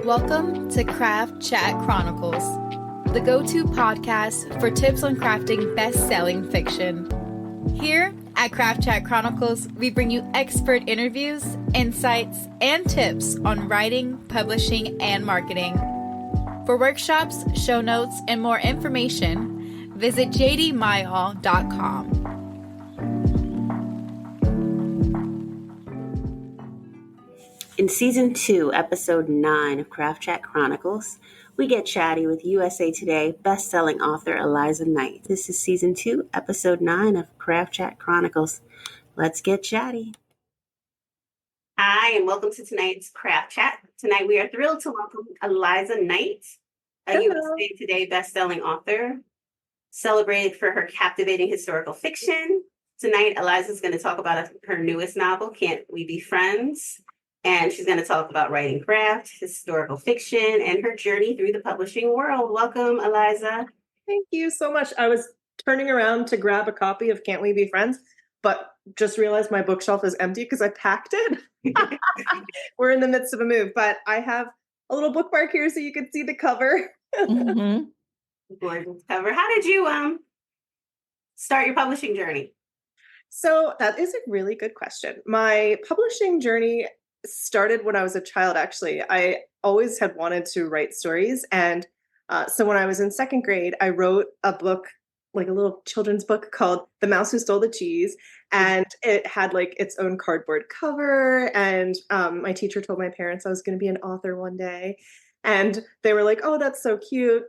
Welcome to Craft Chat Chronicles, the go-to podcast for tips on crafting best-selling fiction. Here at Craft Chat Chronicles, we bring you expert interviews, insights, and tips on writing, publishing, and marketing. For workshops, show notes, and more information, visit jdmyall.com. In Season 2, Episode 9 of Craft Chat Chronicles, we get chatty with USA Today best-selling author Eliza Knight. This is Season 2, Episode 9 of Craft Chat Chronicles. Let's get chatty. Hi, and welcome to tonight's Craft Chat. Tonight we are thrilled to welcome Eliza Knight, a USA Today best-selling author, celebrated for her captivating historical fiction. Tonight, Eliza is going to talk about her newest novel, Can't We Be Friends? And she's going to talk about writing craft, historical fiction, and her journey through the publishing world. Welcome, Eliza. Thank you so much. I was turning around to grab a copy of Can't We Be Friends, but just realized my bookshelf is empty because I packed it. We're in the midst of a move, but I have a little bookmark here so you can see the cover. Gorgeous cover. How did you start your publishing journey? So that is a really good question. My publishing journey started when I was a child, actually. I always had wanted to write stories. And so when I was in second grade, I wrote a book, like a little children's book called The Mouse Who Stole the Cheese. And it had like its own cardboard cover. And my teacher told my parents I was going to be an author one day. And they were like, oh, that's so cute.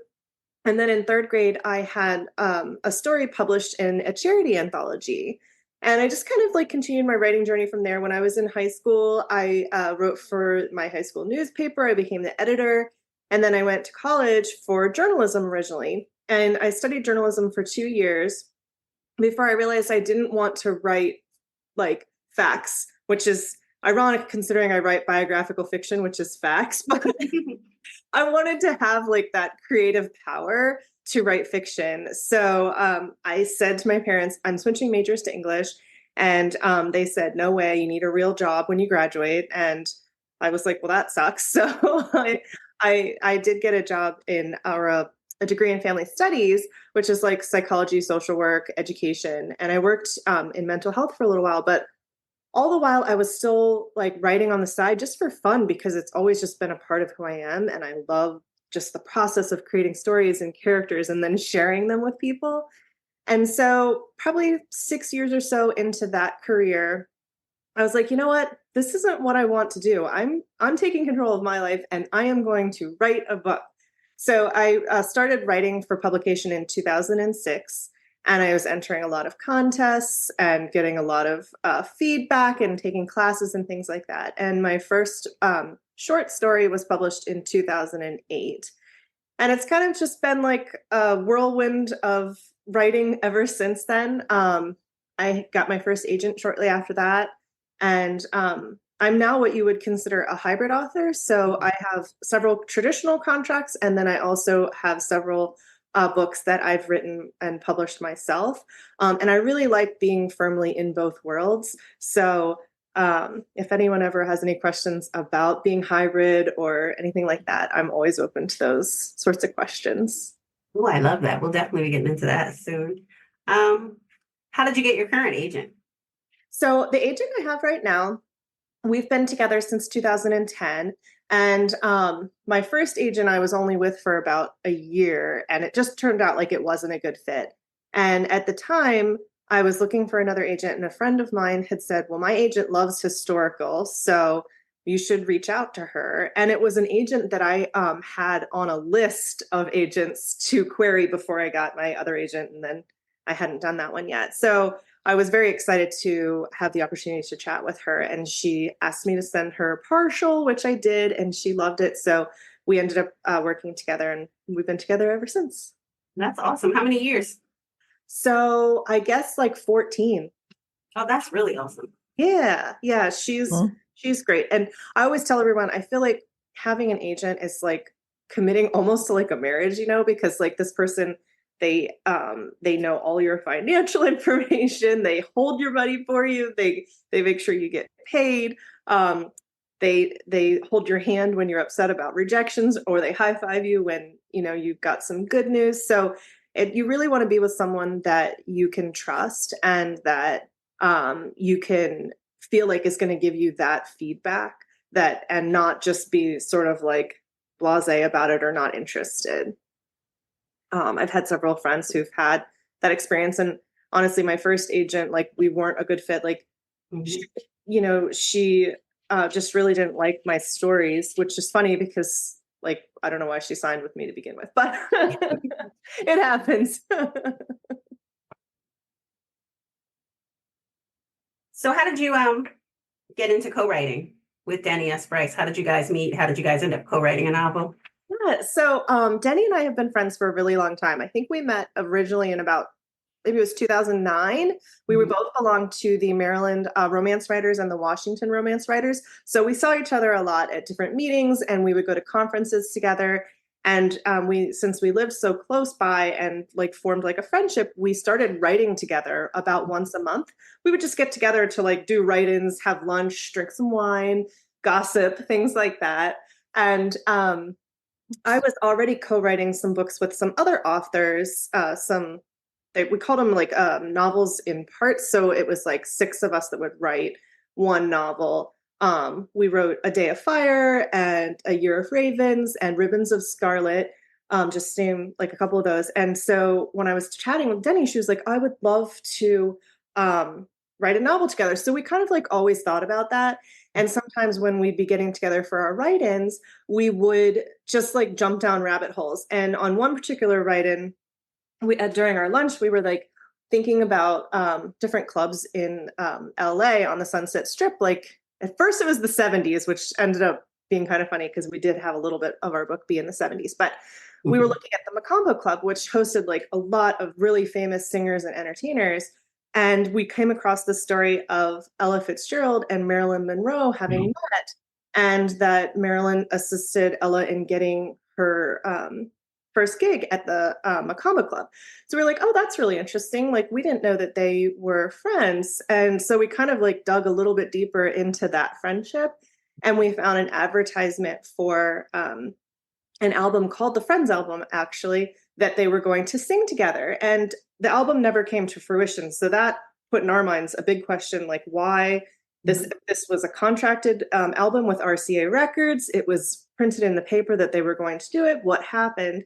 And then in third grade, I had a story published in a charity anthology. And I just kind of like continued my writing journey from there. When I was in high school, I wrote for my high school newspaper. I became the editor. And then I went to college for journalism originally. And I studied journalism for 2 years before I realized I didn't want to write like facts, which is ironic considering I write biographical fiction, which is facts. But I wanted to have like that creative power to write fiction. So I said to my parents, I'm switching majors to English. And they said, no way, you need a real job when you graduate. And I was like, well, that sucks. So I did get a job in a degree in family studies, which is like psychology, social work, education. And I worked in mental health for a little while, but all the while I was still like writing on the side just for fun, because it's always just been a part of who I am. And I love just the process of creating stories and characters and then sharing them with people. And so probably 6 years or so into that career, I was like, you know what? This isn't what I want to do. I'm taking control of my life and I am going to write a book. So I started writing for publication in 2006. And I was entering a lot of contests and getting a lot of feedback and taking classes and things like that. And my first short story was published in 2008. And it's kind of just been like a whirlwind of writing ever since then. I got my first agent shortly after that. And I'm now what you would consider a hybrid author. So I have several traditional contracts, and then I also have several books that I've written and published myself. And I really like being firmly in both worlds. So if anyone ever has any questions about being hybrid or anything like that, I'm always open to those sorts of questions. Oh, I love that. We'll definitely be getting into that soon. How did you get your current agent? So the agent I have right now, we've been together since 2010. And my first agent I was only with for about a year, and it just turned out like it wasn't a good fit. And at the time, I was looking for another agent, and a friend of mine had said, well, my agent loves historical, so you should reach out to her. And it was an agent that I had on a list of agents to query before I got my other agent, and then I hadn't done that one yet. So I was very excited to have the opportunity to chat with her, and she asked me to send her partial, which I did, and she loved it. So we ended up working together, and we've been together ever since. That's awesome. How many years? So I guess like 14. Oh, that's really awesome. Yeah. She's great. And I always tell everyone, I feel like having an agent is like committing almost to like a marriage, you know, because like this person, they know all your financial information. They hold your money for you. They make sure you get paid. they hold your hand when you're upset about rejections, or they high five you when, you've got some good news. So you really want to be with someone that you can trust and that you can feel like is going to give you that feedback, and not just be sort of like blasé about it or not interested. I've had several friends who've had that experience, and honestly, my first agent, like, we weren't a good fit. Like, she just really didn't like my stories, which is funny because, like, I don't know why she signed with me to begin with, but it happens. So how did you get into co-writing with Denny S. Bryce? How did you guys meet? How did you guys end up co-writing a novel? Yeah, so Denny and I have been friends for a really long time. I think we met originally in about, maybe it was 2009. We were both belonged to the Maryland romance writers and the Washington romance writers. So we saw each other a lot at different meetings, and we would go to conferences together. And since we lived so close by and like formed like a friendship, we started writing together about once a month. We would just get together to like do write-ins, have lunch, drink some wine, gossip, things like that. And I was already co-writing some books with some other authors, we called them like novels in parts. So it was like 6 of us that would write one novel. We wrote A Day of Fire and A Year of Ravens and Ribbons of Scarlet, just to name like a couple of those. And so when I was chatting with Denny, she was like, I would love to write a novel together. So we kind of like always thought about that. And sometimes when we'd be getting together for our write-ins, we would just like jump down rabbit holes. And on one particular write-in, during our lunch, we were like thinking about different clubs in LA on the Sunset Strip. Like at first it was the 70s, which ended up being kind of funny because we did have a little bit of our book be in the 70s. But we were looking at the Macombo Club, which hosted like a lot of really famous singers and entertainers. And we came across the story of Ella Fitzgerald and Marilyn Monroe having met, and that Marilyn assisted Ella in getting her first gig at the Macombo Club. So we're like, oh, that's really interesting. Like, we didn't know that they were friends. And so we kind of like dug a little bit deeper into that friendship. And we found an advertisement for an album called the Friends album, actually, that they were going to sing together. And the album never came to fruition. So that put in our minds a big question, like why this was a contracted album with RCA Records. It was printed in the paper that they were going to do it. What happened?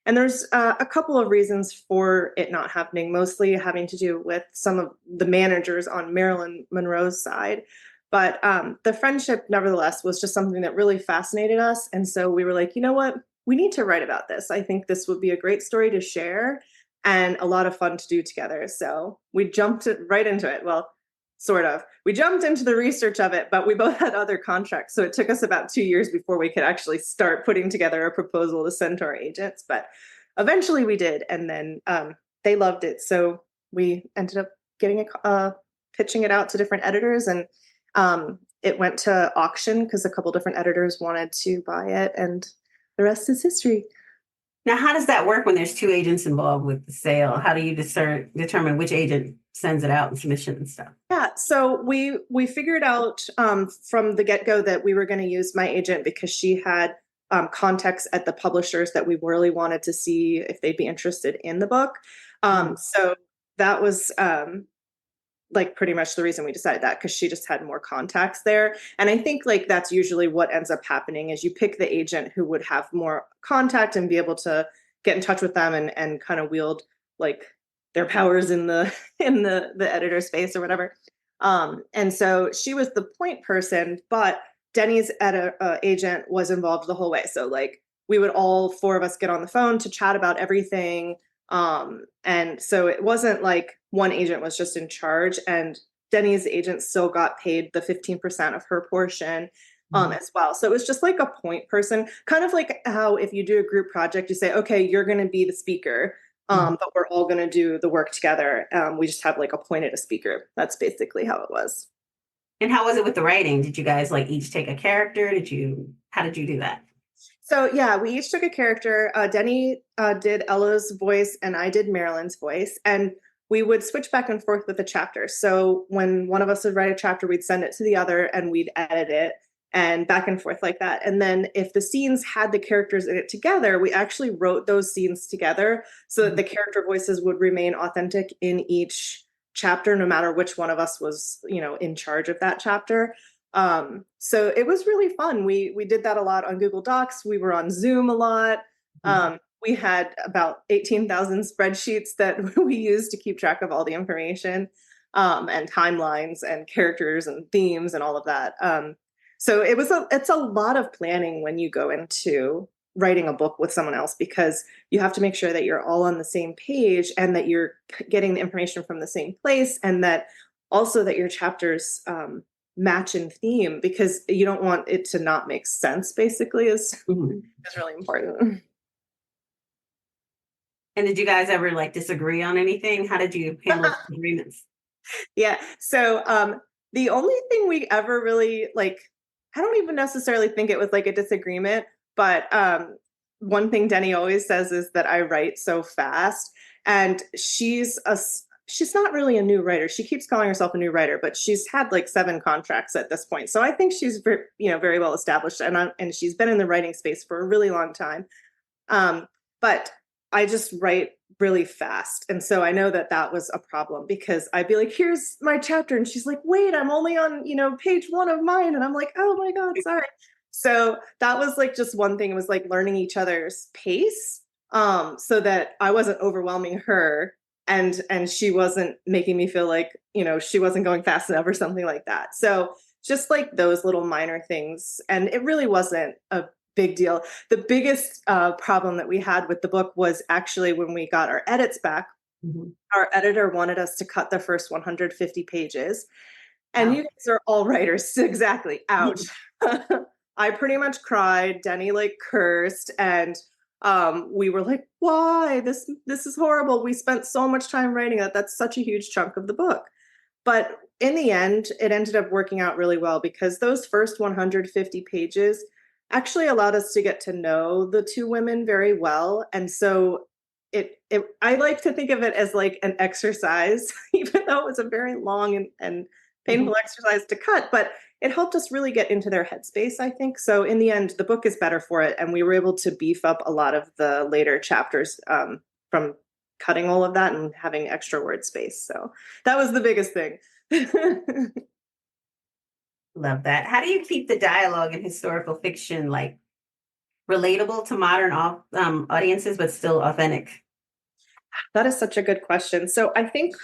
And there's a couple of reasons for it not happening, mostly having to do with some of the managers on Marilyn Monroe's side. But the friendship, nevertheless, was just something that really fascinated us. And so we were like, you know what? We need to write about this. I think this would be a great story to share and a lot of fun to do together. So we jumped right into it. Well, sort of. We jumped into the research of it, but we both had other contracts. So it took us about 2 years before we could actually start putting together a proposal to send to our agents. But eventually we did. And then they loved it. So we ended up pitching it out to different editors, and it went to auction because a couple different editors wanted to buy it, and the rest is history. Now, how does that work when there's 2 agents involved with the sale? How do you determine which agent sends it out and submission and stuff? Yeah, so we figured out from the get-go that we were going to use my agent because she had contacts at the publishers that we really wanted to see if they'd be interested in the book. So that was like pretty much the reason we decided that, because she just had more contacts there. And I think like that's usually what ends up happening is you pick the agent who would have more contact and be able to get in touch with them and kind of wield like their powers in the editor space or whatever. And so she was the point person, but Denny's agent was involved the whole way. So like we would all 4 of us get on the phone to chat about everything. And so it wasn't like one agent was just in charge, and Denny's agent still got paid the 15% of her portion as well. So it was just like a point person, kind of like how if you do a group project, you say, okay, you're going to be the speaker, but we're all going to do the work together. We just have like appointed a speaker. That's basically how it was. And how was it with the writing? Did you guys like each take a character? How did you do that? So yeah, we each took a character. Denny did Ella's voice and I did Marilyn's voice. And we would switch back and forth with the chapter. So when one of us would write a chapter, we'd send it to the other and we'd edit it. and back and forth like that. And then if the scenes had the characters in it together, we actually wrote those scenes together so that the character voices would remain authentic in each chapter, no matter which one of us was, in charge of that chapter. So it was really fun. We did that a lot on Google Docs. We were on Zoom a lot. We had about 18,000 spreadsheets that we used to keep track of all the information, and timelines and characters and themes and all of that. So it's a lot of planning when you go into writing a book with someone else, because you have to make sure that you're all on the same page and that you're getting the information from the same place, and that also that your chapters match in theme, because you don't want it to not make sense, basically, is really important. And did you guys ever disagree on anything? How did you handle disagreements? Yeah. So the only thing we ever really I don't even necessarily think it was a disagreement, but one thing Denny always says is that I write so fast, and she's not really a new writer. She keeps calling herself a new writer, but she's had 7 contracts at this point. So I think she's very well established, and she's been in the writing space for a really long time. But I just write really fast. And so I know that was a problem, because I'd be like, here's my chapter. And she's like, wait, I'm only on, page 1 of mine. And I'm like, oh my God, sorry. So that was just one thing. It was learning each other's pace, so that I wasn't overwhelming her, and she wasn't making me feel like, she wasn't going fast enough or something like that. So just those little minor things. And it really wasn't a big deal. The biggest problem that we had with the book was actually when we got our edits back. Our editor wanted us to cut the first 150 pages. And you guys are all writers. Exactly. Ouch. I pretty much cried. Denny cursed. And we were like, why? This is horrible. We spent so much time writing that. That's such a huge chunk of the book. But in the end, it ended up working out really well, because those first 150 pages actually allowed us to get to know the 2 women very well. And so I like to think of it as an exercise, even though it was a very long and painful exercise to cut, but it helped us really get into their headspace, I think. So in the end, the book is better for it. And we were able to beef up a lot of the later chapters from cutting all of that and having extra word space. So that was the biggest thing. Love that. How do you keep the dialogue in historical fiction relatable to modern audiences, but still authentic? That is such a good question. So I think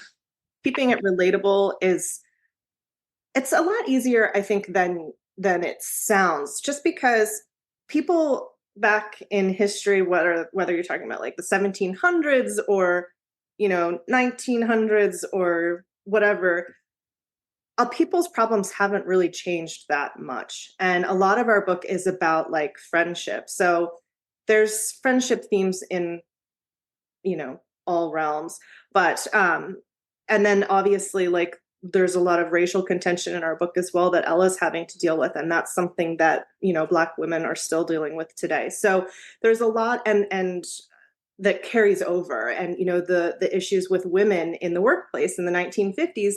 keeping it relatable it's a lot easier, I think, than it sounds, just because people back in history, whether you're talking about the 1700s or 1900s or whatever, people's problems haven't really changed that much. And a lot of our book is about friendship. So there's friendship themes in, all realms. But, and then obviously there's a lot of racial contention in our book as well that Ella's having to deal with. And that's something that, Black women are still dealing with today. So there's a lot and that carries over. And, the issues with women in the workplace in the 1950s,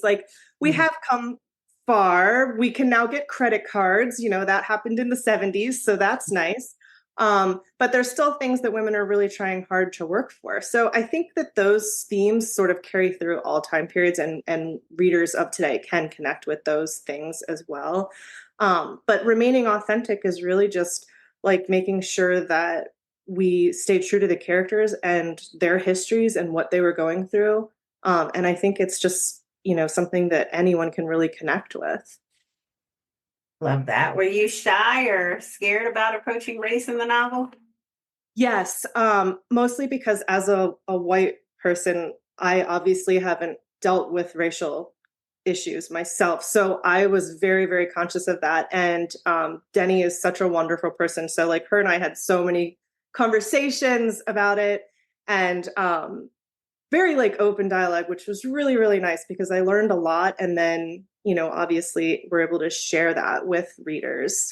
we have come far. We can now get credit cards, that happened in the 70s. So that's nice. But there's still things that women are really trying hard to work for. So I think that those themes sort of carry through all time periods, and readers of today can connect with those things as well. But remaining authentic is really just making sure that we stay true to the characters and their histories and what they were going through. And I think it's just, something that anyone can really connect with. Love that. Were you shy or scared about approaching race in the novel? Yes, mostly because as a white person, I obviously haven't dealt with racial issues myself. So I was very, very conscious of that. And Denny is such a wonderful person. So her and I had so many conversations about it, and very open dialogue, which was really, really nice, because I learned a lot. And then, obviously we're able to share that with readers.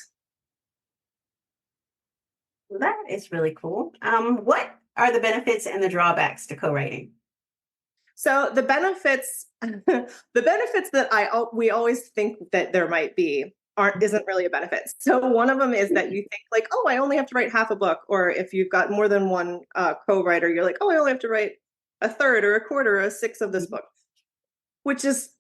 That is really cool. What are the benefits and the drawbacks to co-writing? So the benefits, that we always think that there might be isn't really a benefit. So one of them is that you think like, oh, I only have to write half a book. Or if you've got more than one co-writer, you're like, oh, I only have to write a third or a quarter or a sixth of this book, which is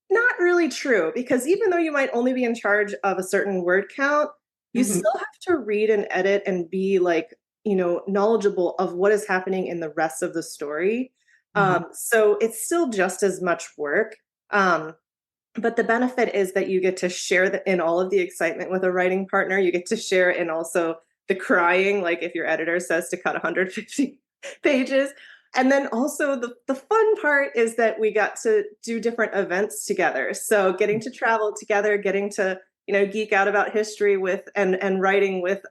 not really true, because even though you might only be in charge of a certain word count, you still have to read and edit and be like, knowledgeable of what is happening in the rest of the story. So it's still just as much work. But the benefit is that you get to share in all of the excitement with a writing partner. You get to share in also the crying, like if your editor says to cut 150 pages. And then also the fun part is that we got to do different events together. So getting to travel together, getting to, geek out about history with and writing with,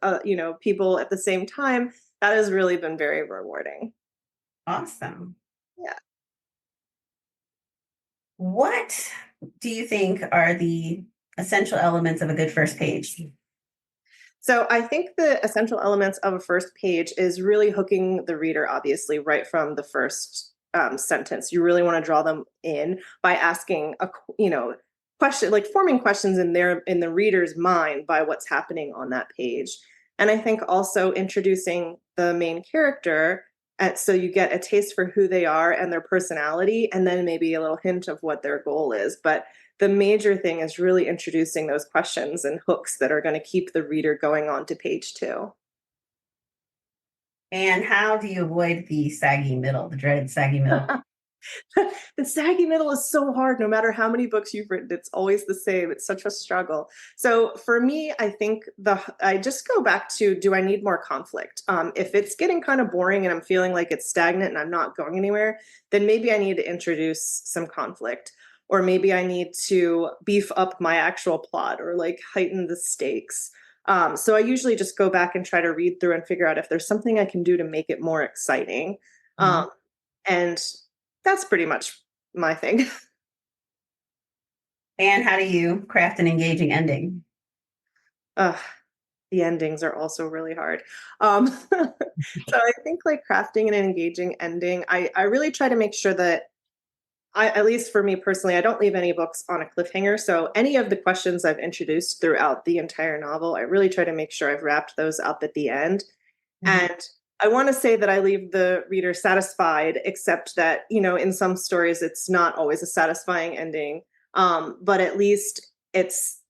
people at the same time, that has really been very rewarding. Awesome. Yeah. What do you think are the essential elements of a good first page? So I think the essential elements of a first page is really hooking the reader, obviously, right from the first sentence. You really want to draw them in by asking a question, like forming questions in the reader's mind by what's happening on that page. And I think also introducing the main character, so you get a taste for who they are and their personality, and then maybe a little hint of what their goal is. But the major thing is really introducing those questions and hooks that are going to keep the reader going on to page 2. And how do you avoid the saggy middle, the dreaded saggy middle? The saggy middle is so hard. No matter how many books you've written, it's always the same. It's such a struggle. So for me, I think I just go back to, do I need more conflict? If it's getting kind of boring and I'm feeling like it's stagnant and I'm not going anywhere, then maybe I need to introduce some conflict. Or maybe I need to beef up my actual plot or like heighten the stakes. So I usually just go back and try to read through and figure out if there's something I can do to make it more exciting. And that's pretty much my thing. And how do you craft an engaging ending? The endings are also really hard. So I think like crafting an engaging ending, I really try to make sure that at least for me personally, I don't leave any books on a cliffhanger. So any of the questions I've introduced throughout the entire novel, I really try to make sure I've wrapped those up at the end. And I want to say that I leave the reader satisfied, except that, in some stories, it's not always a satisfying ending. But at least it's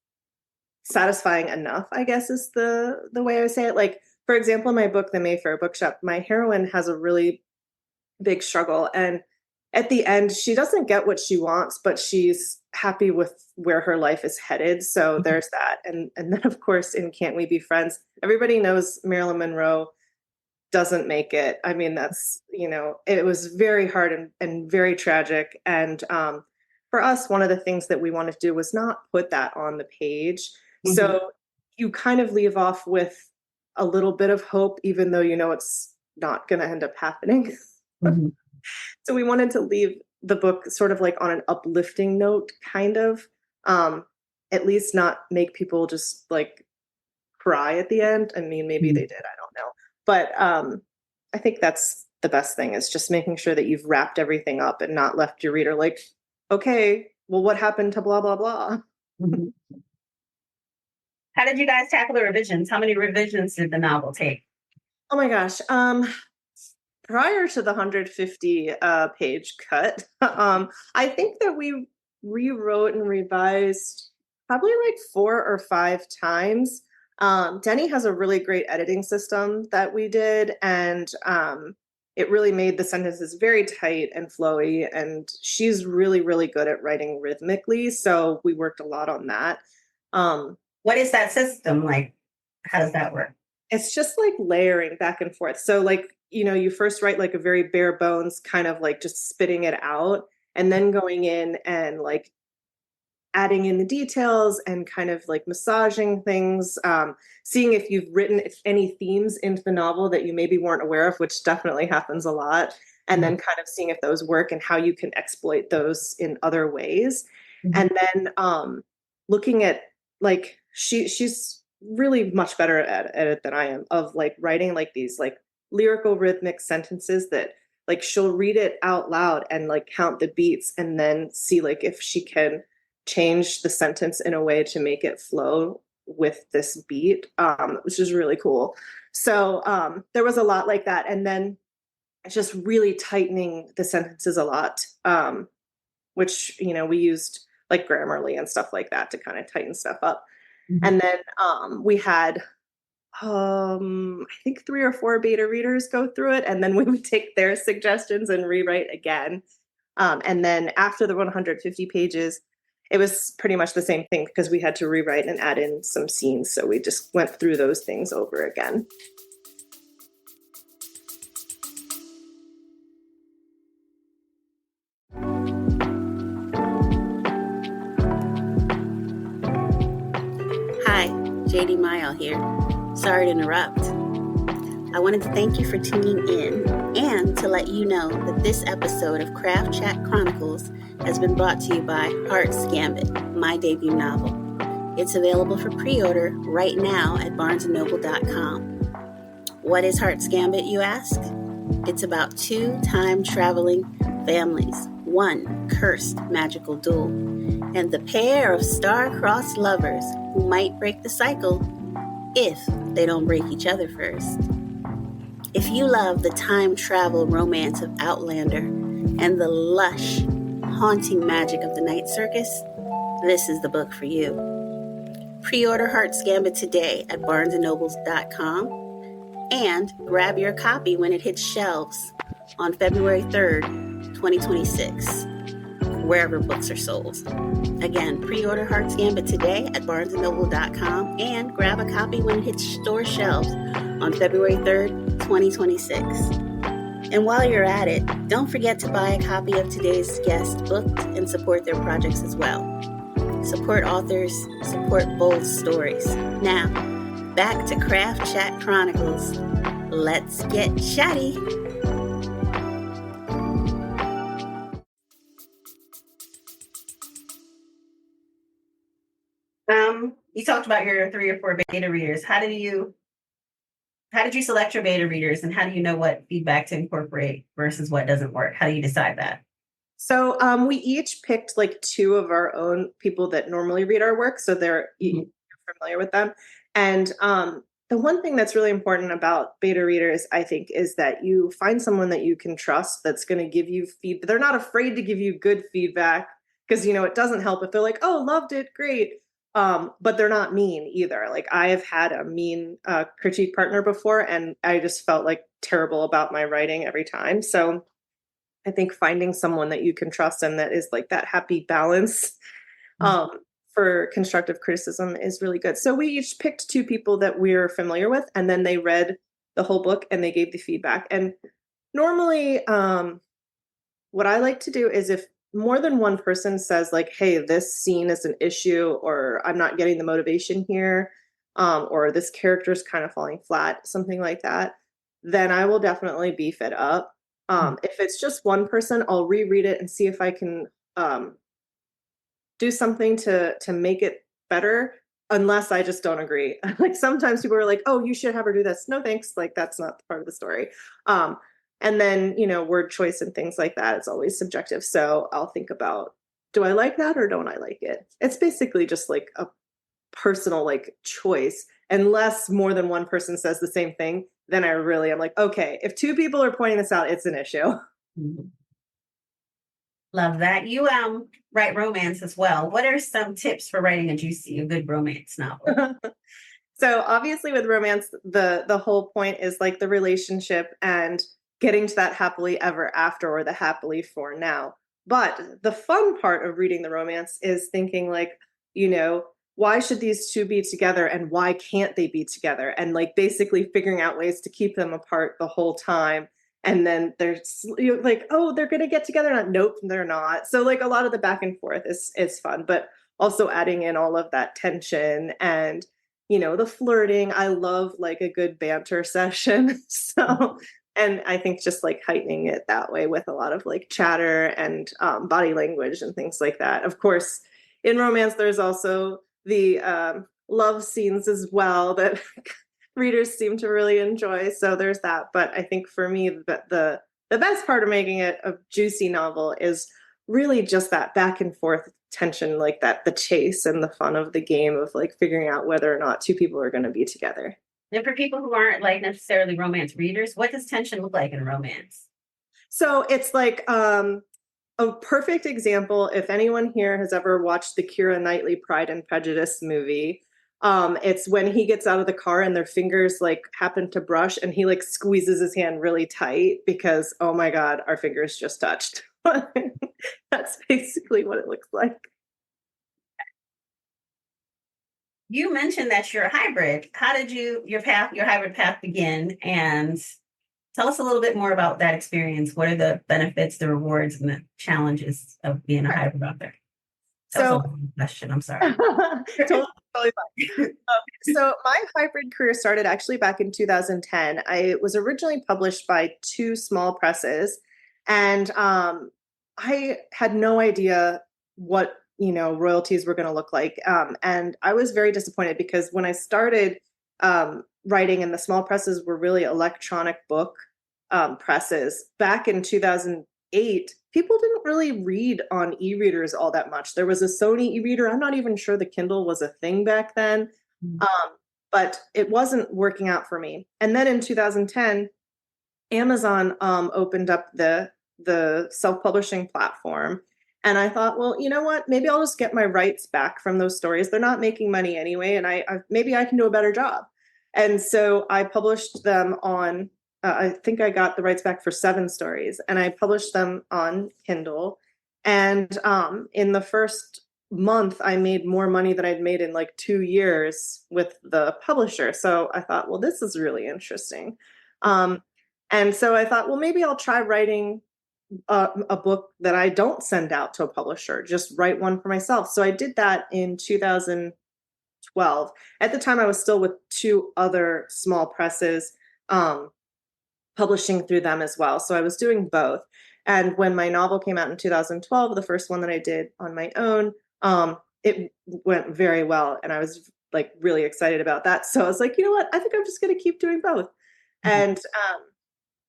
satisfying enough, I guess, is the way I would say it. Like, for example, in my book, The Mayfair Bookshop, my heroine has a really big struggle. And at the end, she doesn't get what she wants, but she's happy with where her life is headed. So there's that. And then, of course, in Can't We Be Friends, everybody knows Marilyn Monroe doesn't make it. I mean, that's, it was very hard and very tragic. And for us, one of the things that we wanted to do was not put that on the page. So you kind of leave off with a little bit of hope, even though it's not going to end up happening. So we wanted to leave the book sort of like on an uplifting note, kind of, at least not make people just like cry at the end. I mean, maybe they did, I don't know. But I think that's the best thing, is just making sure that you've wrapped everything up and not left your reader like, okay, well, what happened to blah, blah, blah. How did you guys tackle the revisions? How many revisions did the novel take? Oh my gosh. Prior to the 150 page cut, I think that we rewrote and revised probably like 4 or 5 times. Denny has a really great editing system that we did, and it really made the sentences very tight and flowy, and she's really, really good at writing rhythmically, so we worked a lot on that. What is that system like? How does that work? It's just like layering back and forth. So like, you first write like a very bare bones kind of like just spitting it out, and then going in and like adding in the details and kind of like massaging things, seeing if you've written any themes into the novel that you maybe weren't aware of, which definitely happens a lot. And then kind of seeing if those work and how you can exploit those in other ways. And then looking at like, she's really much better at it than I am, of like writing like these like lyrical rhythmic sentences that like she'll read it out loud and like count the beats and then see like if she can change the sentence in a way to make it flow with this beat, which is really cool. So there was a lot like that. And then just really tightening the sentences a lot, which, we used like Grammarly and stuff like that to kind of tighten stuff up. Mm-hmm. And then we had, I think 3 or 4 beta readers go through it, and then we would take their suggestions and rewrite again. And then after the 150 pages, it was pretty much the same thing because we had to rewrite and add in some scenes. So we just went through those things over again. Hi, JD Mile here. Sorry to interrupt. I wanted to thank you for tuning in and to let you know that this episode of Craft Chat Chronicles has been brought to you by Heart's Gambit, my debut novel. It's available for pre-order right now at barnesandnoble.com. What is Heart's Gambit, you ask? It's about 2 time-traveling families, 1 cursed magical duel, and the pair of star-crossed lovers who might break the cycle if they don't break each other first. If you love the time travel romance of Outlander and the lush, haunting magic of the night circus, this is the book for you. Pre-order Heart's Gambit today at barnesandnobles.com and grab your copy when it hits shelves on February 3rd, 2026, wherever books are sold. Again, pre-order Heart's Gambit today at barnesandnoble.com and grab a copy when it hits store shelves on February 3rd, 2026. And while you're at it, don't forget to buy a copy of today's guest book and support their projects as well. Support authors, support bold stories. Now, back to Craft Chat Chronicles. Let's get chatty. You talked about your 3 or 4 beta readers. How did you select your beta readers, and how do you know what feedback to incorporate versus what doesn't work? How do you decide that? So we each picked like 2 of our own people that normally read our work, so they're familiar with them. And the one thing that's really important about beta readers, I think, is that you find someone that you can trust that's going to give you feedback. They're not afraid to give you good feedback because, it doesn't help if they're like, oh, loved it, great. But they're not mean either. Like I have had a mean critique partner before, and I just felt like terrible about my writing every time. So I think finding someone that you can trust and that is like that happy balance for constructive criticism is really good. So we each picked 2 people that we're familiar with, and then they read the whole book and they gave the feedback. And normally what I like to do is if more than one person says like, hey, this scene is an issue, or I'm not getting the motivation here, or this character is kind of falling flat, something like that, then I will definitely beef it up. If it's just one person, I'll reread it and see if I can do something to make it better, unless I just don't agree. Like sometimes people are like, oh, you should have her do this. No, thanks. Like that's not part of the story. And then, word choice and things like that, it's always subjective. So I'll think about, do I like that or don't I like it? It's basically just like a personal like choice. Unless more than one person says the same thing, then I really am like, okay, if 2 people are pointing this out, it's an issue. Love that. You write romance as well. What are some tips for writing a good romance novel? So obviously with romance, the whole point is like the relationship and getting to that happily ever after, or the happily for now. But the fun part of reading the romance is thinking like, why should these 2 be together and why can't they be together? And like basically figuring out ways to keep them apart the whole time. And then there's like, oh, they're going to get together. Nope, they're not. So like a lot of the back and forth is fun, but also adding in all of that tension and, the flirting. I love like a good banter session. So and I think just like heightening it that way with a lot of like chatter and body language and things like that. Of course, in romance, there's also the love scenes as well that readers seem to really enjoy. So there's that. But I think for me, the best part of making it a juicy novel is really just that back and forth tension like that, the chase and the fun of the game of like figuring out whether or not two people are going to be together. And for people who aren't like necessarily romance readers, what does tension look like in romance? So it's like a perfect example. If anyone here has ever watched the Keira Knightley Pride and Prejudice movie, it's when he gets out of the car and their fingers like happen to brush and he like squeezes his hand really tight because, oh my God, our fingers just touched. That's basically what it looks like. You mentioned that you're a hybrid. How did your hybrid path begin? And tell us a little bit more about that experience. What are the benefits, the rewards, and the challenges of being a hybrid author? That was a long question. I'm sorry. Totally fine. So my hybrid career started actually back in 2010. I was originally published by two small presses, and I had no idea what royalties were going to look like. And I was very disappointed because when I started writing, and the small presses were really electronic book presses back in 2008, people didn't really read on e-readers all that much. There was a Sony e-reader. I'm not even sure the Kindle was a thing back then, but it wasn't working out for me. And then in 2010, Amazon opened up the self-publishing platform. And I thought, well, you know what? Maybe I'll just get my rights back from those stories. They're not making money anyway, and maybe I can do a better job. And so I published them on, I think I got the rights back for 7 stories, and I published them on Kindle. And in the first month, I made more money than I'd made in like 2 years with the publisher. So I thought, well, this is really interesting. And so I thought, well, maybe I'll try writing a book that I don't send out to a publisher, just write one for myself. So I did that in 2012. At the time, I was still with 2 other small presses, publishing through them as well. So I was doing both. And when my novel came out in 2012, the first one that I did on my own, it went very well. And I was like really excited about that. So I was like, you know what? I think I'm just going to keep doing both. Mm-hmm. And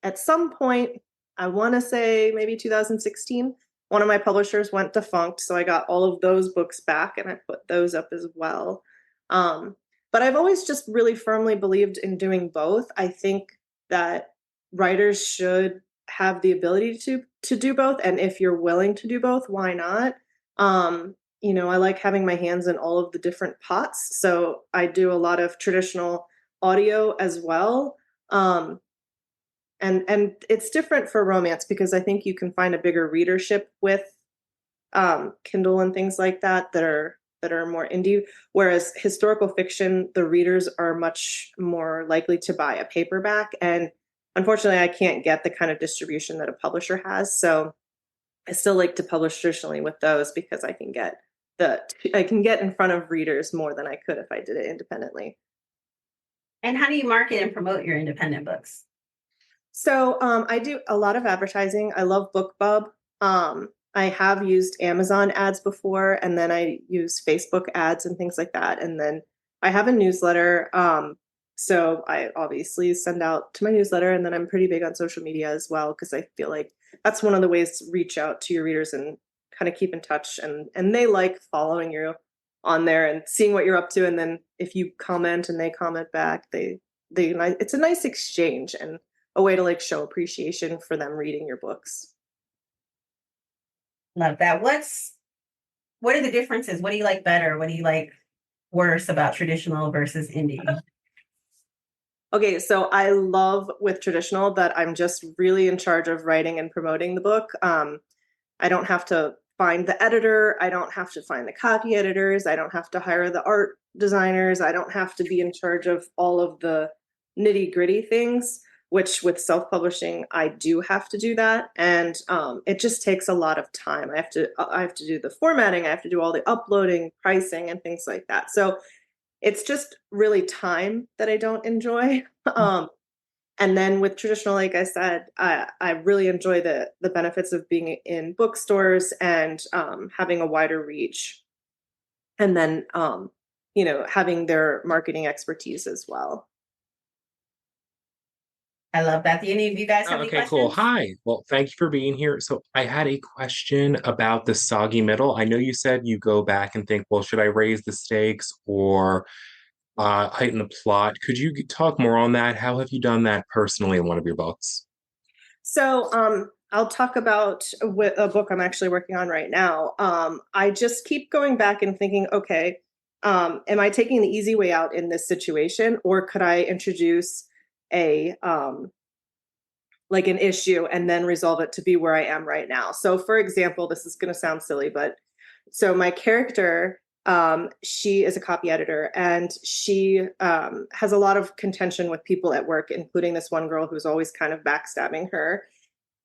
at some point, I want to say maybe 2016, one of my publishers went defunct. So I got all of those books back and I put those up as well. But I've always just really firmly believed in doing both. I think that writers should have the ability to do both. And if you're willing to do both, why not? I like having my hands in all of the different pots. So I do a lot of traditional audio as well. And it's different for romance because I think you can find a bigger readership with Kindle and things like that are more indie. Whereas historical fiction, the readers are much more likely to buy a paperback. And unfortunately, I can't get the kind of distribution that a publisher has. So I still like to publish traditionally with those because I can get in front of readers more than I could if I did it independently. And how do you market and promote your independent books? So I do a lot of advertising. I love BookBub. I have used Amazon ads before, and then I use Facebook ads and things like that. And then I have a newsletter. So I obviously send out to my newsletter, and then I'm pretty big on social media as well, because I feel like that's one of the ways to reach out to your readers and kind of keep in touch. And they like following you on there and seeing what you're up to. And then if you comment and they comment back, it's a nice exchange and a way to like show appreciation for them reading your books. Love that. What are the differences? What do you like better? What do you like worse about traditional versus indie? Okay, so I love with traditional that I'm just really in charge of writing and promoting the book. I don't have to find the editor. I don't have to find the copy editors. I don't have to hire the art designers. I don't have to be in charge of all of the nitty-gritty things, which with self-publishing, I do have to do that. And it just takes a lot of time. I have to do the formatting. I have to do all the uploading, pricing, and things like that. So it's just really time that I don't enjoy. And then with traditional, like I said, I really enjoy the benefits of being in bookstores and having a wider reach. And then, having their marketing expertise as well. I love that. Do any of you guys Oh, have any okay, cool. questions? Hi. Well, thank you for being here. So I had a question about the soggy middle. I know you said you go back and think, well, should I raise the stakes or heighten the plot? Could you talk more on that? How have you done that personally in one of your books? So, I'll talk about a book I'm actually working on right now. I just keep going back and thinking, okay, am I taking the easy way out in this situation, or could I introduce a like an issue and then resolve it to be where I am right now? So, for example, this is going to sound silly, but so my character, she is a copy editor, and she has a lot of contention with people at work, including this one girl who's always kind of backstabbing her.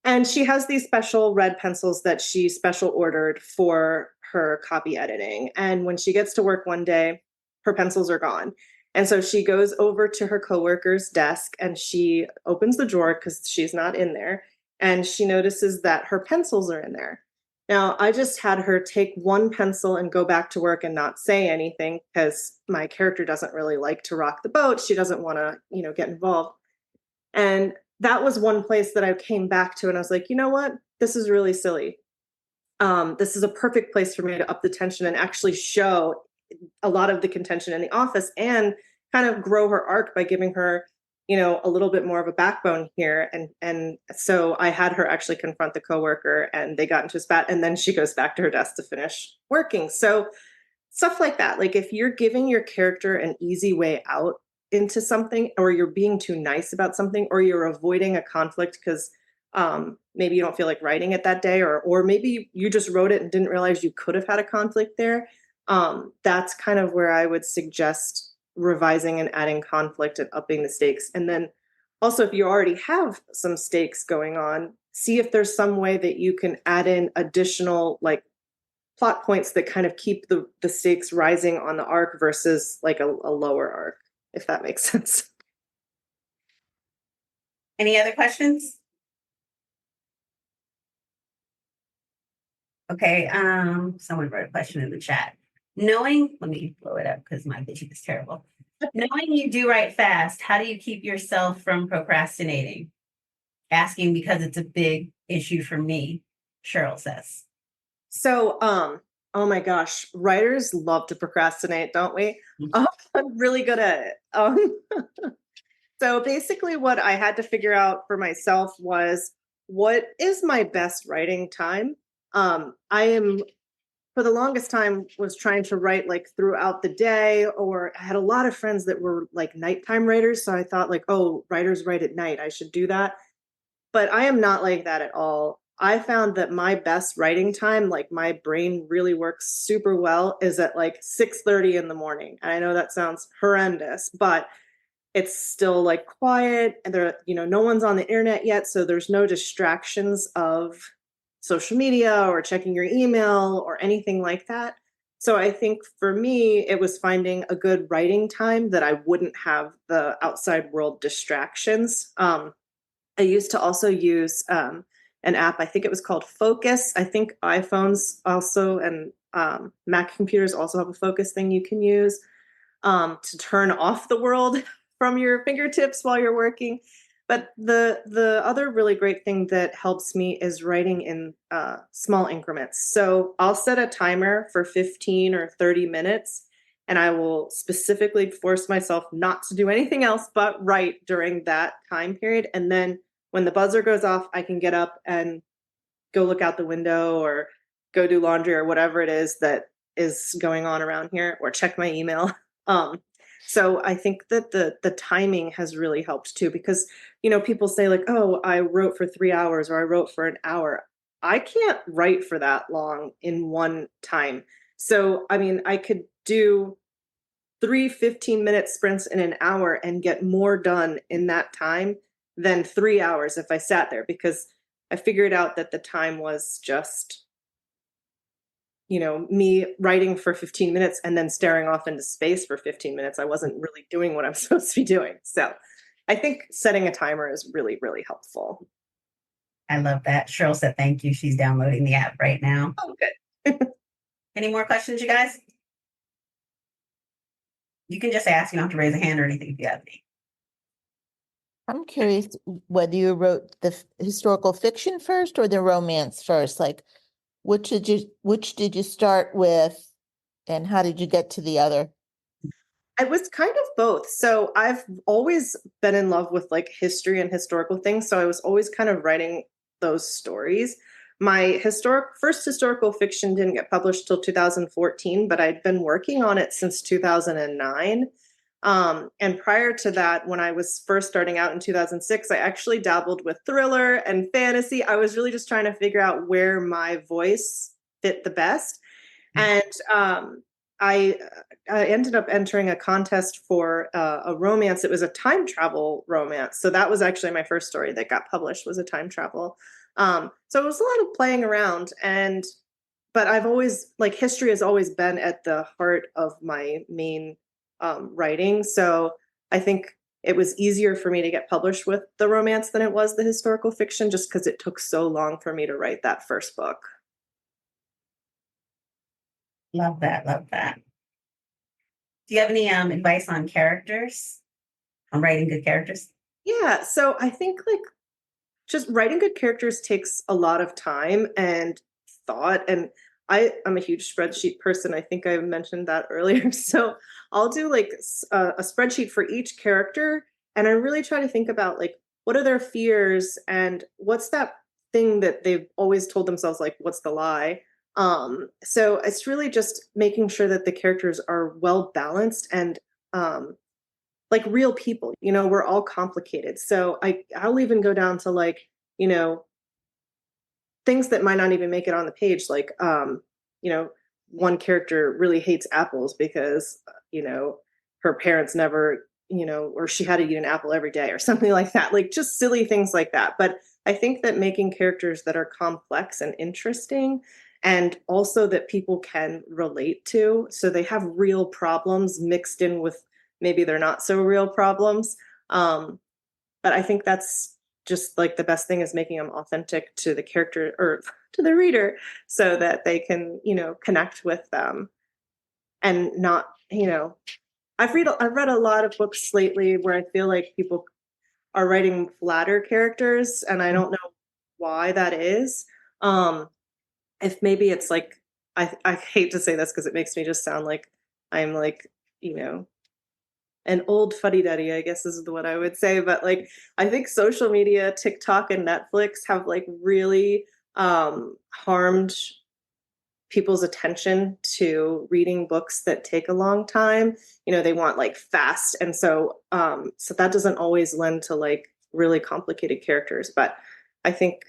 And she has these special red pencils that she special ordered for her copy editing. And when she gets to work one day, her pencils are gone. And so she goes over to her coworker's desk and she opens the drawer because she's not in there. And she notices that her pencils are in there. Now, I just had her take one pencil and go back to work and not say anything because my character doesn't really like to rock the boat. She doesn't want to, get involved. And that was one place that I came back to and I was like, you know what? This is really silly. This is a perfect place for me to up the tension and actually show a lot of the contention in the office and kind of grow her arc by giving her, a little bit more of a backbone here. And so I had her actually confront the coworker and they got into a spat and then she goes back to her desk to finish working. So stuff like that. Like if you're giving your character an easy way out into something, or you're being too nice about something, or you're avoiding a conflict because maybe you don't feel like writing it that day, or maybe you just wrote it and didn't realize you could have had a conflict there. That's kind of where I would suggest revising and adding conflict and upping the stakes. And then also, if you already have some stakes going on, see if there's some way that you can add in additional like plot points that kind of keep the stakes rising on the arc versus like a lower arc, if that makes sense. Any other questions? Okay, someone wrote a question in the chat. Let me blow it up because my vision is terrible. Knowing you do write fast, how do you keep yourself from procrastinating? Asking because it's a big issue for me, Cheryl says. So, oh my gosh, writers love to procrastinate, don't we? I'm really good at it. So basically what I had to figure out for myself was, what is my best writing time? I am, for the longest time, was trying to write like throughout the day, or I had a lot of friends that were like nighttime writers. So I thought like, oh, writers write at night, I should do that. But I am not like that at all. I found that my best writing time, like my brain really works super well, is at like 6:30 in the morning. And I know that sounds horrendous, but it's still like quiet and there, no one's on the internet yet. So there's no distractions of social media or checking your email or anything like that. So I think for me, it was finding a good writing time that I wouldn't have the outside world distractions. I used to also use an app. I think it was called Focus. I think iPhones also and Mac computers also have a focus thing you can use to turn off the world from your fingertips while you're working. But the other really great thing that helps me is writing in small increments. So I'll set a timer for 15 or 30 minutes, and I will specifically force myself not to do anything else but write during that time period. And then when the buzzer goes off, I can get up and go look out the window or go do laundry or whatever it is that is going on around here, or check my email. So I think that the timing has really helped too, because people say like, oh, I wrote for 3 hours or I wrote for an hour. I can't write for that long in one time. So I mean, I could do 3 15-minute sprints in an hour and get more done in that time than 3 hours if I sat there, because I figured out that the time was just, me writing for 15 minutes and then staring off into space for 15 minutes. I wasn't really doing what I'm supposed to be doing. So I think setting a timer is really, really helpful. I love that. Cheryl said thank you. She's downloading the app right now. Oh, good. Any more questions, you guys? You can just ask. You don't have to raise a hand or anything if you have any. I'm curious whether you wrote the historical fiction first or the romance first. Like, which did you start with, and how did you get to the other? I was kind of both. So I've always been in love with like history and historical things. So I was always kind of writing those stories. My first historical fiction didn't get published till 2014, but I'd been working on it since 2009. And prior to that, when I was first starting out in 2006, I actually dabbled with thriller and fantasy. I was really just trying to figure out where my voice fit the best. And I ended up entering a contest for a romance. It was a time travel romance. So that was actually my first story that got published, was a time travel. So it was a lot of playing around, but I've always, like, history has always been at the heart of my main writing. So I think it was easier for me to get published with the romance than it was the historical fiction, just because it took so long for me to write that first book. Love that. Love that. Do you have any advice on characters, on writing good characters? Yeah. So I think, like, just writing good characters takes a lot of time and thought. And I'm a huge spreadsheet person. I think I mentioned that earlier. So I'll do like a spreadsheet for each character. And I really try to think about, like, what are their fears and what's that thing that they've always told themselves, like, what's the lie? So it's really just making sure that the characters are well balanced and like real people. We're all complicated. So I'll even go down to, like, things that might not even make it on the page. Like, one character really hates apples because, her parents never, or she had to eat an apple every day or something like that. Like, just silly things like that. But I think that making characters that are complex and interesting, and also that people can relate to, so they have real problems mixed in with maybe they're not so real problems. But I think that's just, like, the best thing, is making them authentic to the character or to the reader, so that they can, connect with them and not, I've read a lot of books lately where I feel like people are writing flatter characters, and I don't know why that is. If maybe it's like, I hate to say this because it makes me just sound like I'm, like, an old fuddy-duddy, I guess is what I would say. But, like, I think social media, TikTok and Netflix have, like, really harmed people's attention to reading books that take a long time. They want, like, fast. And so that doesn't always lend to, like, really complicated characters. But I think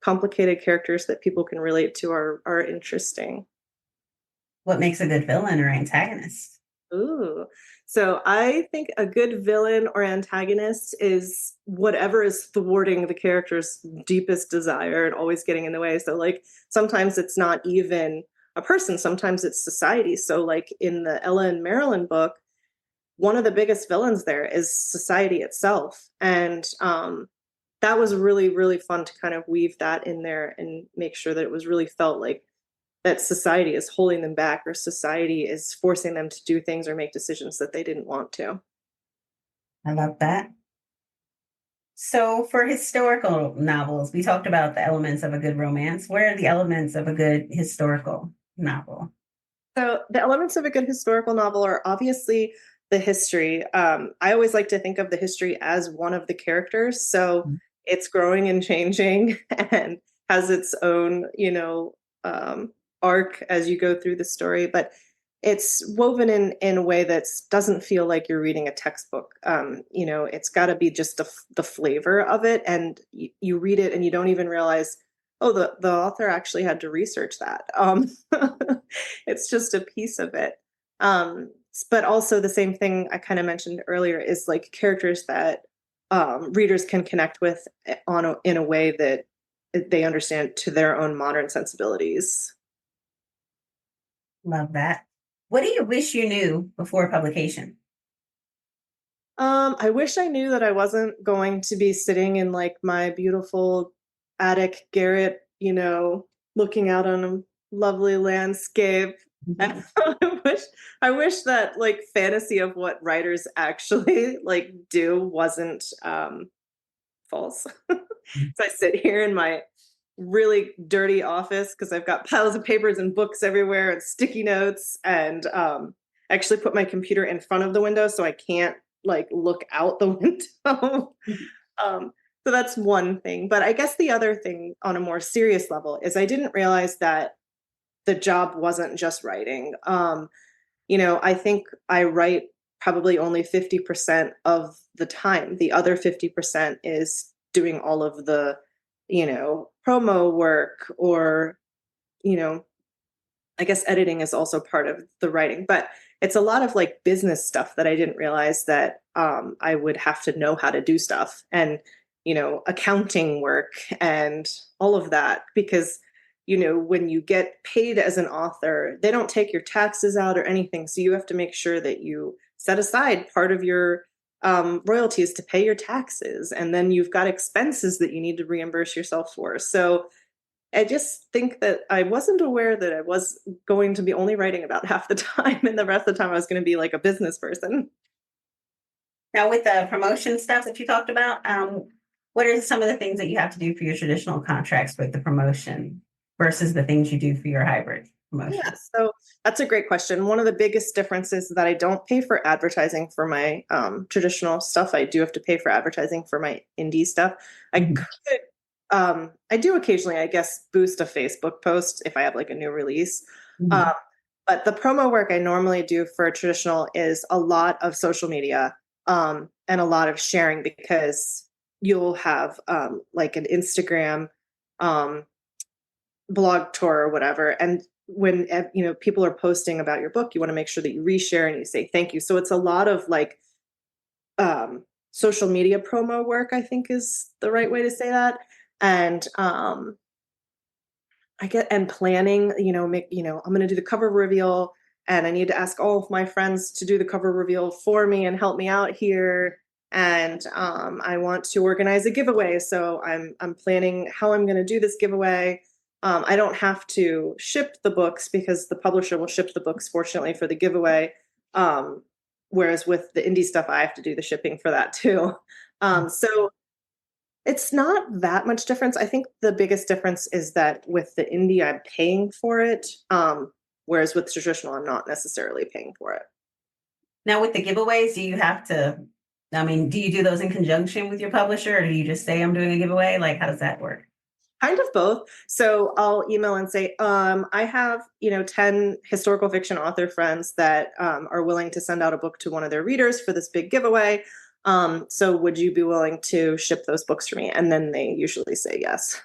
complicated characters that people can relate to are interesting. What makes a good villain or antagonist? Ooh. So I think a good villain or antagonist is whatever is thwarting the character's deepest desire and always getting in the way. So, like, sometimes it's not even a person, sometimes it's society. So, like, in the Ella and Marilyn book, one of the biggest villains there is society itself. And that was really, really fun to kind of weave that in there and make sure that it was really felt like that society is holding them back, or society is forcing them to do things or make decisions that they didn't want to. I love that. So for historical novels, we talked about the elements of a good romance. What are the elements of a good historical novel? So the elements of a good historical novel are obviously the history. I always like to think of the history as one of the characters. So it's growing and changing and has its own, arc as you go through the story, but it's woven in a way that doesn't feel like you're reading a textbook. It's got to be just the flavor of it, and you read it and you don't even realize, oh, the author actually had to research that. It's just a piece of it. But also the same thing I kind of mentioned earlier is, like, characters that readers can connect with in a way that they understand to their own modern sensibilities. Love that. What do you wish you knew before publication? I wish I knew that I wasn't going to be sitting in, like, my beautiful attic garret, looking out on a lovely landscape And so I wish that like fantasy of what writers actually like do wasn't false. So I sit here in my really dirty office because I've got piles of papers and books everywhere and sticky notes, and actually put my computer in front of the window so I can't like look out the window. So that's one thing. But I guess the other thing on a more serious level is I didn't realize that the job wasn't just writing. I think I write probably only 50% of the time. The other 50% is doing all of the, promo work, or, I guess editing is also part of the writing, but it's a lot of like business stuff that I didn't realize that I would have to know how to do stuff, and, accounting work and all of that, because when you get paid as an author, they don't take your taxes out or anything. So you have to make sure that you set aside part of your royalties to pay your taxes. And then you've got expenses that you need to reimburse yourself for. So I just think that I wasn't aware that I was going to be only writing about half the time, and the rest of the time I was going to be like a business person. Now, with the promotion stuff that you talked about, what are some of the things that you have to do for your traditional contracts with the promotion versus the things you do for your hybrid promotion? Yeah, so that's a great question. One of the biggest differences is that I don't pay for advertising for my traditional stuff. I do have to pay for advertising for my indie stuff. I do occasionally, I guess, boost a Facebook post if I have like a new release. But the promo work I normally do for traditional is a lot of social media and a lot of sharing, because you'll have like an Instagram blog tour or whatever. And when people are posting about your book, you want to make sure that you reshare and you say thank you. So it's a lot of like social media promo work, I think is the right way to say that. And planning, I'm going to do the cover reveal, and I need to ask all of my friends to do the cover reveal for me and help me out here. And I want to organize a giveaway, so I'm planning how I'm going to do this giveaway. I don't have to ship the books because the publisher will ship the books, fortunately, for the giveaway. Whereas with the indie stuff, I have to do the shipping for that too. So it's not that much difference. I think the biggest difference is that with the indie, I'm paying for it. Whereas with traditional, I'm not necessarily paying for it. Now, with the giveaways, do you do those in conjunction with your publisher, or do you just say I'm doing a giveaway? Like, how does that work? Kind of both. So I'll email and say, I have, 10 historical fiction author friends that are willing to send out a book to one of their readers for this big giveaway. So would you be willing to ship those books for me? And then they usually say yes.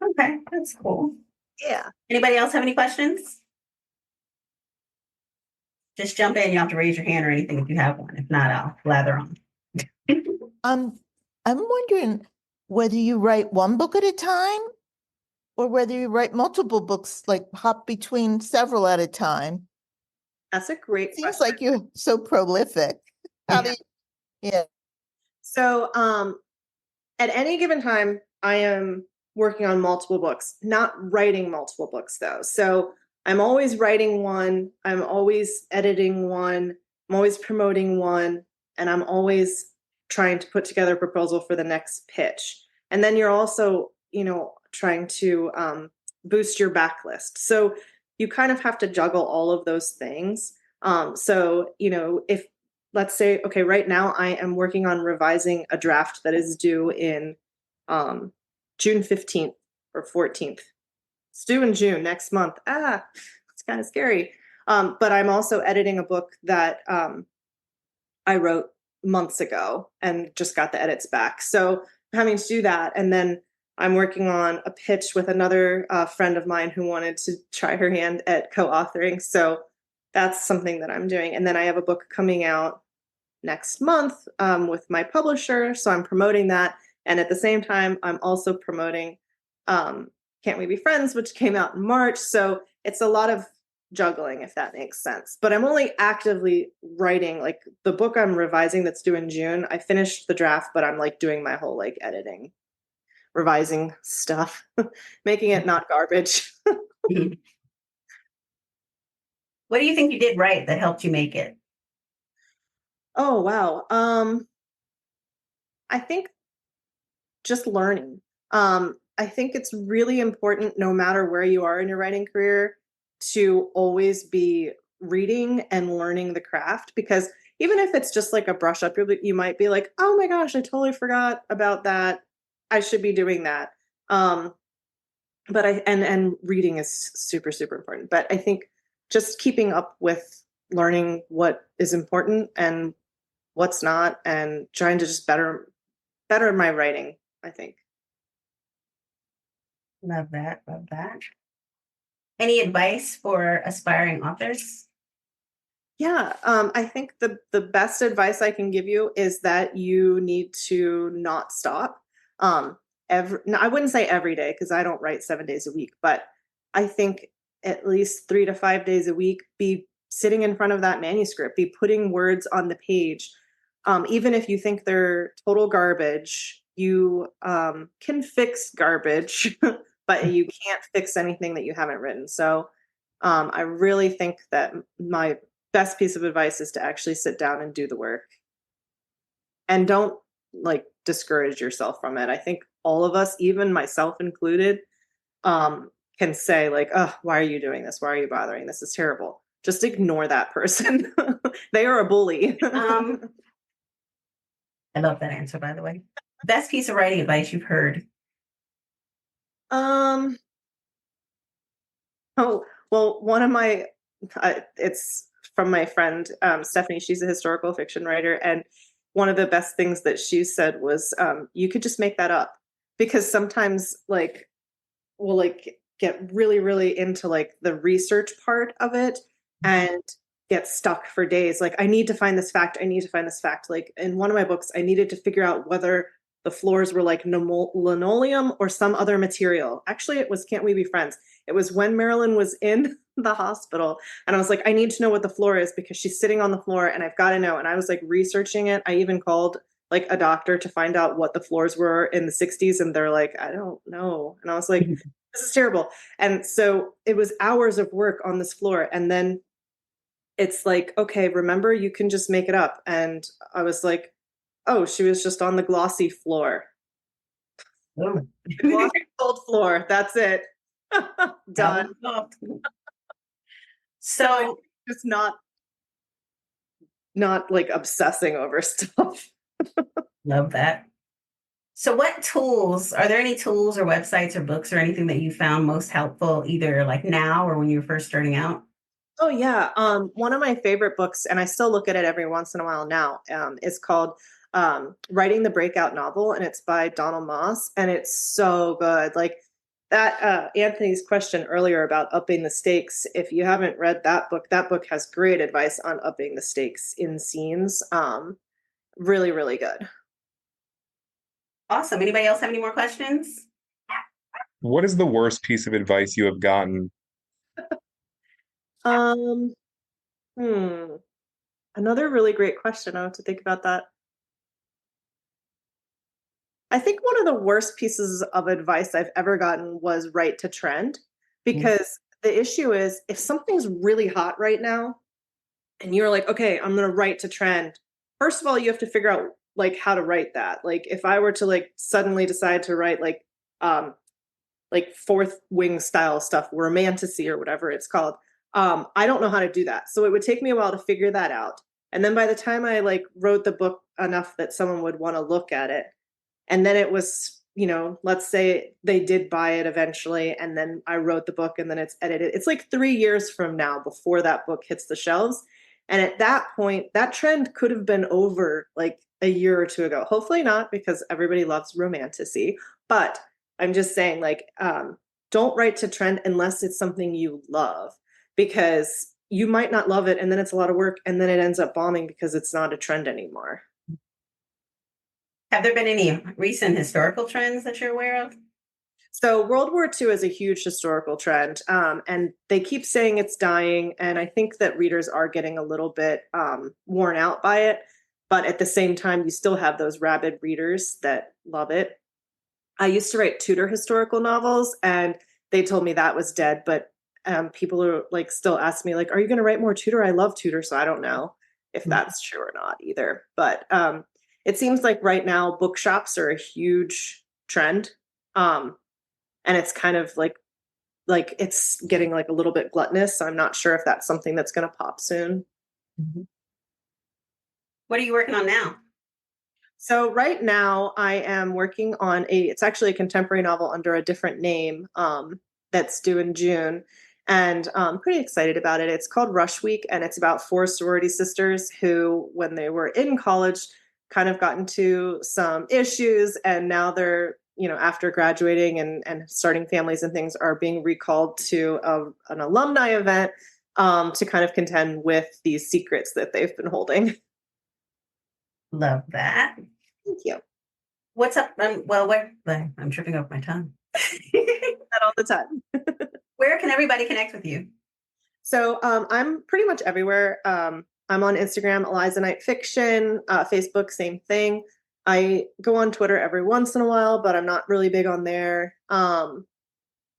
Okay, that's cool. Yeah. Anybody else have any questions? Just jump in. You don't have to raise your hand or anything if you have one. If not, I'll lather on. I'm wondering whether you write one book at a time or whether you write multiple books, like hop between several at a time. That's a great question. Seems like you're so prolific. Yeah. So at any given time, I am working on multiple books, not writing multiple books though. So I'm always writing one, I'm always editing one, I'm always promoting one, and I'm always trying to put together a proposal for the next pitch. And then you're also, trying to boost your backlist. So you kind of have to juggle all of those things. So, if let's say, okay, right now I am working on revising a draft that is due in June 15th or 14th. It's due in June next month. It's kind of scary. But I'm also editing a book that I wrote months ago and just got the edits back. So I'm having to do that. And then I'm working on a pitch with another friend of mine who wanted to try her hand at co-authoring. So that's something that I'm doing. And then I have a book coming out next month with my publisher. So I'm promoting that. And at the same time, I'm also promoting Can't We Be Friends, which came out in March. So it's a lot of juggling, if that makes sense. But I'm only actively writing, like the book I'm revising that's due in June. I finished the draft, but I'm like doing my whole like editing, revising stuff, making it not garbage. What do you think you did right that helped you make it? Oh, wow. I think just learning. I think it's really important, no matter where you are in your writing career, to always be reading and learning the craft, because even if it's just like a brush up, you might be like, oh my gosh, I totally forgot about that. I should be doing that. Um, but and reading is super, super important. But I think just keeping up with learning what is important and what's not, and trying to just better my writing, I think. Love that. Love that. Any advice for aspiring authors? Yeah, I think the best advice I can give you is that you need to not stop. No, I wouldn't say every day, because I don't write 7 days a week, but I think at least 3 to 5 days a week, be sitting in front of that manuscript, be putting words on the page. Even if you think they're total garbage, you can fix garbage, but you can't fix anything that you haven't written. So I really think that my best piece of advice is to actually sit down and do the work, and don't like discourage yourself from it. I think all of us, even myself included, can say like, oh, why are you doing this? Why are you bothering? This is terrible. Just ignore that person. They are a bully. I love that answer, by the way. Best piece of writing advice you've heard? Oh, well, one of my, it's from my friend, Stephanie. She's a historical fiction writer. And one of the best things that she said was, you could just make that up, because sometimes like we'll like get really, really into like the research part of it and get stuck for days. Like, I need to find this fact. I need to find this fact. Like in one of my books, I needed to figure out whether the floors were like linoleum or some other material. Actually, it was Can't We Be Friends? It was when Marilyn was in the hospital. And I was like, I need to know what the floor is, because she's sitting on the floor and I've got to know. And I was like researching it. I even called like a doctor to find out what the floors were in the 60s. And they're like, I don't know. And I was like, this is terrible. And so it was hours of work on this floor. And then it's like, okay, remember, you can just make it up. And I was like, oh, she was just on the glossy floor. Oh. Glossy gold floor. That's it. Done. So just not like obsessing over stuff. love that. So what tools, are there any tools or websites or books or anything that you found most helpful, either like now or when you were first starting out? Oh yeah. One of my favorite books, and I still look at it every once in a while now, is called Writing the Breakout Novel, and it's by Donald Moss, and it's so good. Like that Anthony's question earlier about upping the stakes. If you haven't read that book has great advice on upping the stakes in scenes. Really, really good. Awesome. Anybody else have any more questions? What is the worst piece of advice you have gotten? Um, Another really great question. I have to think about that. I think one of the worst pieces of advice I've ever gotten was write to trend, because the issue is, if something's really hot right now and you're like, okay, I'm going to write to trend. First of all, you have to figure out like how to write that. Like if I were to like suddenly decide to write like Fourth Wing style stuff, romantasy or whatever it's called, I don't know how to do that. So it would take me a while to figure that out. And then by the time I like wrote the book enough that someone would want to look at it, and then it was, let's say they did buy it eventually, and then I wrote the book and then it's edited. It's like 3 years from now before that book hits the shelves. And at that point, that trend could have been over like a year or two ago. Hopefully not, because everybody loves romantasy. But I'm just saying, like, don't write to trend unless it's something you love, because you might not love it and then it's a lot of work and then it ends up bombing because it's not a trend anymore. Have there been any recent historical trends that you're aware of? So World War II is a huge historical trend, and they keep saying it's dying. And I think that readers are getting a little bit worn out by it. But at the same time, you still have those rabid readers that love it. I used to write Tudor historical novels, and they told me that was dead. But people are like still ask me like, are you going to write more Tudor? I love Tudor, so I don't know if that's true or not either. But it seems like right now bookshops are a huge trend, and it's kind of like it's getting like a little bit gluttonous. So I'm not sure if that's something that's going to pop soon. What are you working on now? So right now I am working on it's actually a contemporary novel under a different name that's due in June. And I'm pretty excited about it. It's called Rush Week, and it's about 4 sorority sisters who, when they were in college, kind of got into some issues. And now they're, after graduating and starting families and things, are being recalled to an alumni event to kind of contend with these secrets that they've been holding. Love that. Thank you. What's up? I'm tripping over my tongue. That all the time. Where can everybody connect with you? So I'm pretty much everywhere. I'm on Instagram, Eliza Knight Fiction, Facebook, same thing. I go on Twitter every once in a while, but I'm not really big on there. I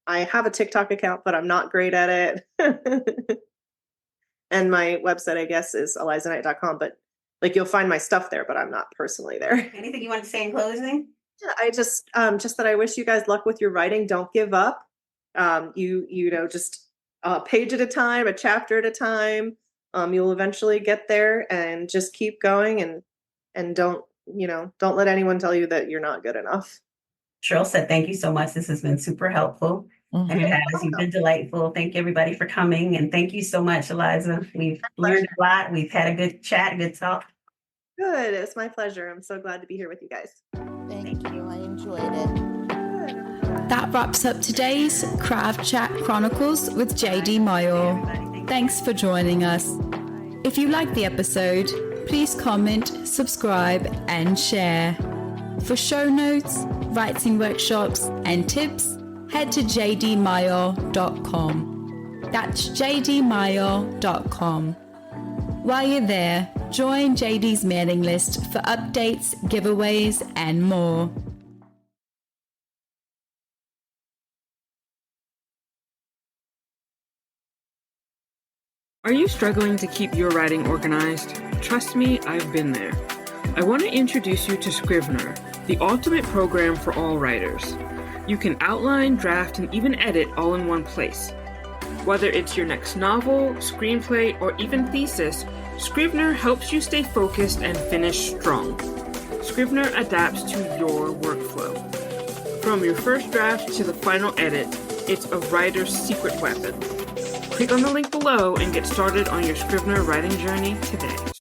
have a TikTok account, but I'm not great at it. And my website, I guess, is elizaknight.com, but like you'll find my stuff there, but I'm not personally there. Anything you want to say in closing? Yeah, I just that I wish you guys luck with your writing. Don't give up. Just a page at a time, a chapter at a time. You'll eventually get there, and just keep going and don't let anyone tell you that you're not good enough. Cheryl said, thank you so much. This has been super helpful. And as you've been delightful. Thank you, everybody, for coming. And thank you so much, Eliza. We've learned a lot. We've had a good chat, a good talk. Good. It's my pleasure. I'm so glad to be here with you guys. Thank you. I enjoyed it. That wraps up today's Craft Chat Chronicles with JD Mayor. Thanks for joining us. If you liked the episode, please comment, subscribe, and share. For show notes, writing workshops, and tips, head to jdmayor.com. That's jdmayor.com. While you're there, join JD's mailing list for updates, giveaways, and more. Are you struggling to keep your writing organized? Trust me, I've been there. I want to introduce you to Scrivener, the ultimate program for all writers. You can outline, draft, and even edit all in one place. Whether it's your next novel, screenplay, or even thesis, Scrivener helps you stay focused and finish strong. Scrivener adapts to your workflow. From your first draft to the final edit, it's a writer's secret weapon. Click on the link below and get started on your Scrivener writing journey today.